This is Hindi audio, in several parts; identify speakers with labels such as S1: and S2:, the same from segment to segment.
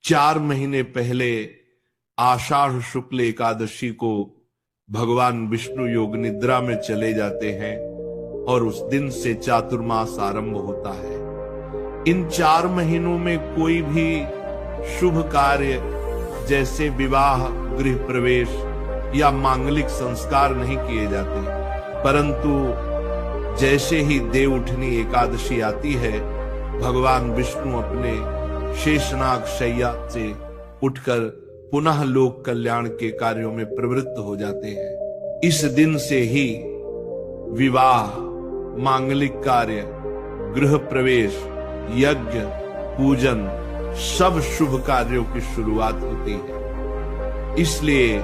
S1: 4 महीने पहले आषाढ़ शुक्ल एकादशी को भगवान विष्णु योग निद्रा में चले जाते हैं और उस दिन से चातुर्मास आरंभ होता है। इन 4 महीनों में कोई भी शुभ कार्य जैसे विवाह, गृह प्रवेश या मांगलिक संस्कार नहीं किए जाते, परंतु जैसे ही देवउठनी एकादशी आती है, भगवान विष्णु अपने शेषनाग शैया से उठकर पुनः लोक कल्याण के कार्यों में प्रवृत्त हो जाते हैं। इस दिन से ही विवाह, मांगलिक कार्य, गृह प्रवेश, यज्ञ, पूजन, सब शुभ कार्यों की शुरुआत होती है। इसलिए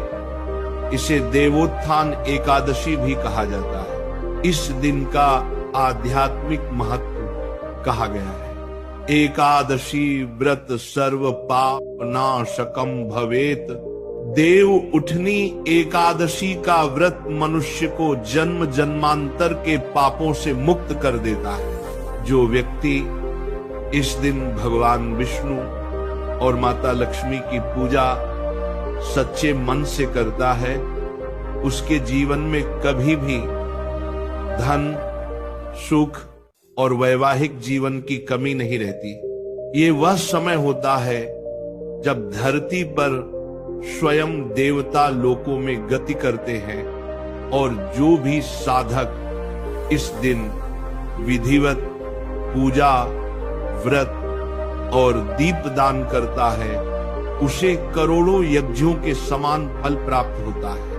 S1: इसे देवोत्थान एकादशी भी कहा जाता है। इस दिन का आध्यात्मिक महत्व कहा गया है। एकादशी व्रत सर्व पाप नाशकम भवेत। देव उठनी एकादशी का व्रत मनुष्य को जन्म जन्मांतर के पापों से मुक्त कर देता है। जो व्यक्ति इस दिन भगवान विष्णु और माता लक्ष्मी की पूजा सच्चे मन से करता है, उसके जीवन में कभी भी धन, सुख और वैवाहिक जीवन की कमी नहीं रहती। ये वह समय होता है जब धरती पर स्वयं देवता लोकों में गति करते हैं और जो भी साधक इस दिन विधिवत पूजा, व्रत और दीपदान करता है, उसे करोड़ों यज्ञों के समान फल प्राप्त होता है।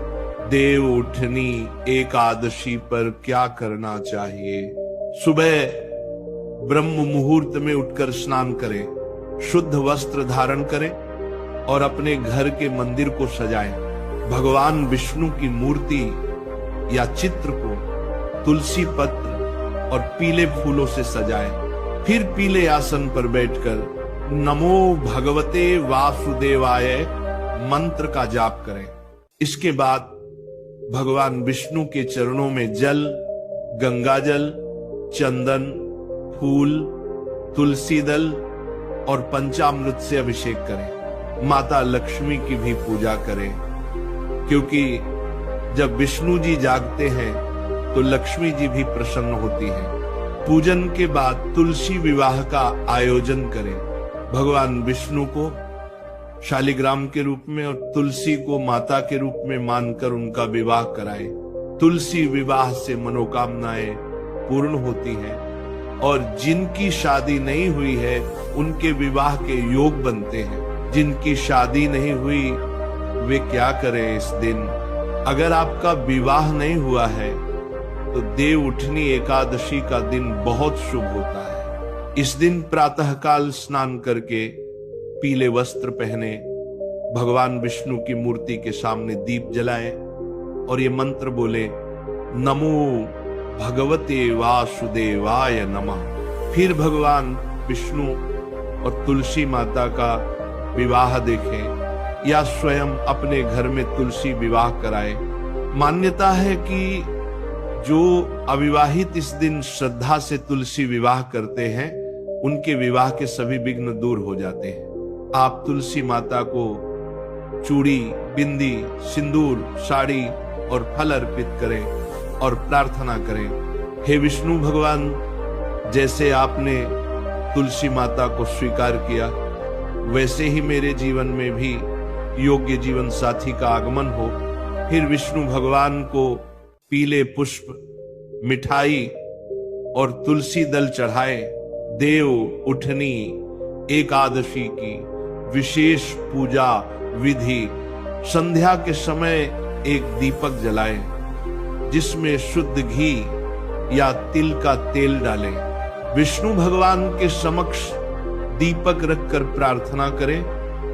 S1: देव उठनी एकादशी पर क्या करना चाहिए? सुबह ब्रह्म मुहूर्त में उठकर स्नान करें, शुद्ध वस्त्र धारण करें और अपने घर के मंदिर को सजाएं। भगवान विष्णु की मूर्ति या चित्र को तुलसी पत्र और पीले फूलों से सजाएं। फिर पीले आसन पर बैठकर नमो भगवते वासुदेवाय मंत्र का जाप करें। इसके बाद भगवान विष्णु के चरणों में जल, गंगाजल, चंदन, फूल, तुलसी दल और पंचामृत से अभिषेक करें। माता लक्ष्मी की भी पूजा करें, क्योंकि जब विष्णु जी जागते हैं तो लक्ष्मी जी भी प्रसन्न होती हैं। पूजन के बाद तुलसी विवाह का आयोजन करें। भगवान विष्णु को शालिग्राम के रूप में और तुलसी को माता के रूप में मानकर उनका विवाह कराएं। तुलसी विवाह से मनोकामनाएं पूर्ण होती हैं और जिनकी शादी नहीं हुई है उनके विवाह के योग बनते हैं। जिनकी शादी नहीं हुई वे क्या करें इस दिन? अगर आपका विवाह नहीं हुआ है तो देव उठनी एकादशी का दिन बहुत शुभ होता है। इस दिन प्रातःकाल स्नान करके पीले वस्त्र पहने, भगवान विष्णु की मूर्ति के सामने दीप जलाएं और ये मंत्र बोले, नमो भगवते वासुदेवाय नमः। फिर भगवान विष्णु और तुलसी माता का विवाह देखें या स्वयं अपने घर में तुलसी विवाह कराएं। मान्यता है कि जो अविवाहित इस दिन श्रद्धा से तुलसी विवाह करते हैं, उनके विवाह के सभी विघ्न दूर हो जाते हैं। आप तुलसी माता को चूड़ी, बिंदी, सिंदूर, साड़ी और फल अर्पित करें और प्रार्थना करें, हे विष्णु भगवान, जैसे आपने तुलसी माता को स्वीकार किया, वैसे ही मेरे जीवन में भी योग्य जीवन साथी का आगमन हो। फिर विष्णु भगवान को पीले पुष्प, मिठाई और तुलसी दल चढ़ाए। देव उठनी एकादशी की विशेष पूजा विधि संध्या के समय एक दीपक जलाएं, जिसमें शुद्ध घी या तिल का तेल डालें। विष्णु भगवान के समक्ष दीपक रखकर प्रार्थना करें,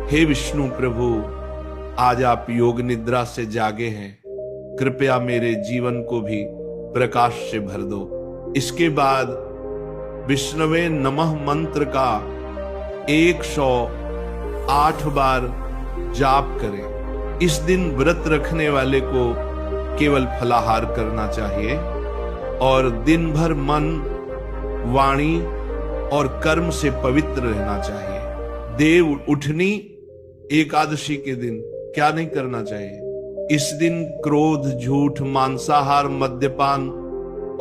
S1: हे विष्णु प्रभु, आज आप योग निद्रा से जागे हैं, कृपया मेरे जीवन को भी प्रकाश से भर दो। इसके बाद विष्णवे नमः मंत्र का 108 बार जाप करें। इस दिन व्रत रखने वाले को केवल फलाहार करना चाहिए और दिन भर मन, वाणी और कर्म से पवित्र रहना चाहिए। देव उठनी एकादशी के दिन क्या नहीं करना चाहिए? इस दिन क्रोध, झूठ, मांसाहार, मद्यपान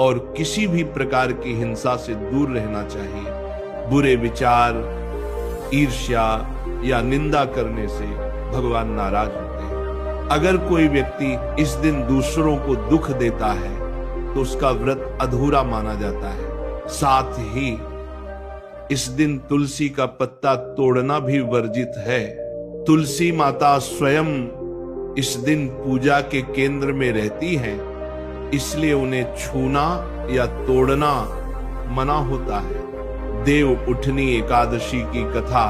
S1: और किसी भी प्रकार की हिंसा से दूर रहना चाहिए। बुरे विचार, ईर्ष्या या निंदा करने से भगवान नाराज होते हैं। अगर कोई व्यक्ति इस दिन दूसरों को दुख देता है तो उसका व्रत अधूरा माना जाता है। साथ ही इस दिन तुलसी का पत्ता तोड़ना भी वर्जित है। तुलसी माता स्वयं इस दिन पूजा के केंद्र में रहती हैं, इसलिए उन्हें छूना या तोड़ना मना होता है। देव उठनी एकादशी की कथा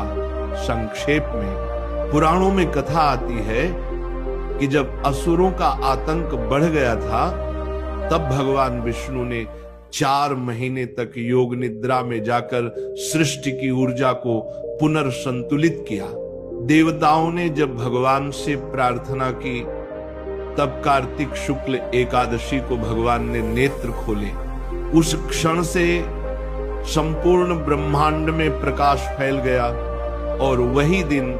S1: संक्षेप में पुराणों में कथा आती है कि जब असुरों का आतंक बढ़ गया था तब भगवान विष्णु ने 4 महीने तक योग निद्रा में जाकर सृष्टि की ऊर्जा को पुनर्संतुलित किया। देवताओं ने जब भगवान से प्रार्थना की तब कार्तिक शुक्ल एकादशी को भगवान ने नेत्र खोले। उस क्षण से संपूर्ण ब्रह्मांड में प्रकाश फैल गया और वही दिन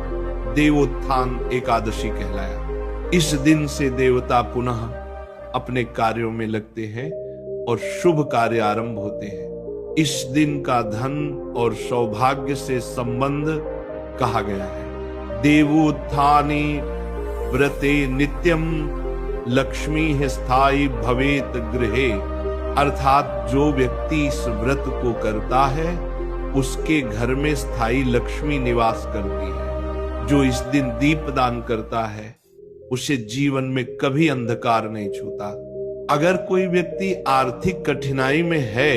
S1: देवोत्थान एकादशी कहलाया। इस दिन से देवता पुनः अपने कार्यों में लगते हैं और शुभ कार्य आरंभ होते हैं। इस दिन का धन और सौभाग्य से संबंध कहा गया है। देवोत्थाने व्रते नित्यम लक्ष्मी स्थायी भवेत गृहे, अर्थात जो व्यक्ति इस व्रत को करता है उसके घर में स्थायी लक्ष्मी निवास करती है। जो इस दिन दीपदान करता है उसे जीवन में कभी अंधकार नहीं छूता। अगर कोई व्यक्ति आर्थिक कठिनाई में है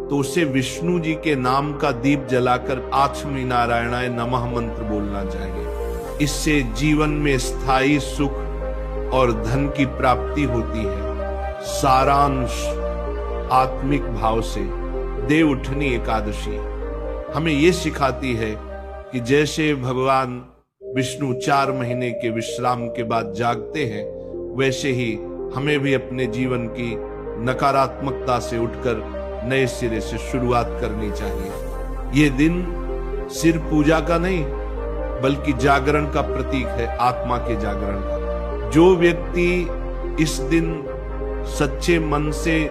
S1: तो उसे विष्णु जी के नाम का दीप जलाकर आचमी नारायणाय नमः मंत्र बोलना चाहिए। इससे जीवन में स्थायी सुख और धन की प्राप्ति होती है। सारांश आत्मिक भाव से देव उठनी एकादशी हमें यह सिखाती है कि जैसे भगवान विष्णु 4 महीने के विश्राम के बाद जागते हैं, वैसे ही हमें भी अपने जीवन की नकारात्मकता से उठकर नए सिरे से शुरुआत करनी चाहिए। ये दिन सिर्फ पूजा का नहीं बल्कि जागरण का प्रतीक है, आत्मा के जागरण का। जो व्यक्ति इस दिन सच्चे मन से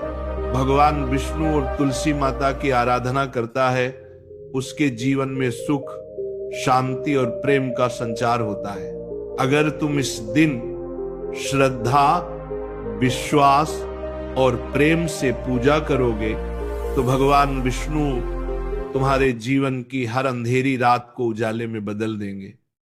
S1: भगवान विष्णु और तुलसी माता की आराधना करता है उसके जीवन में सुख, शांति और प्रेम का संचार होता है। अगर तुम इस दिन श्रद्धा, विश्वास और प्रेम से पूजा करोगे तो भगवान विष्णु तुम्हारे जीवन की हर अंधेरी रात को उजाले में बदल देंगे।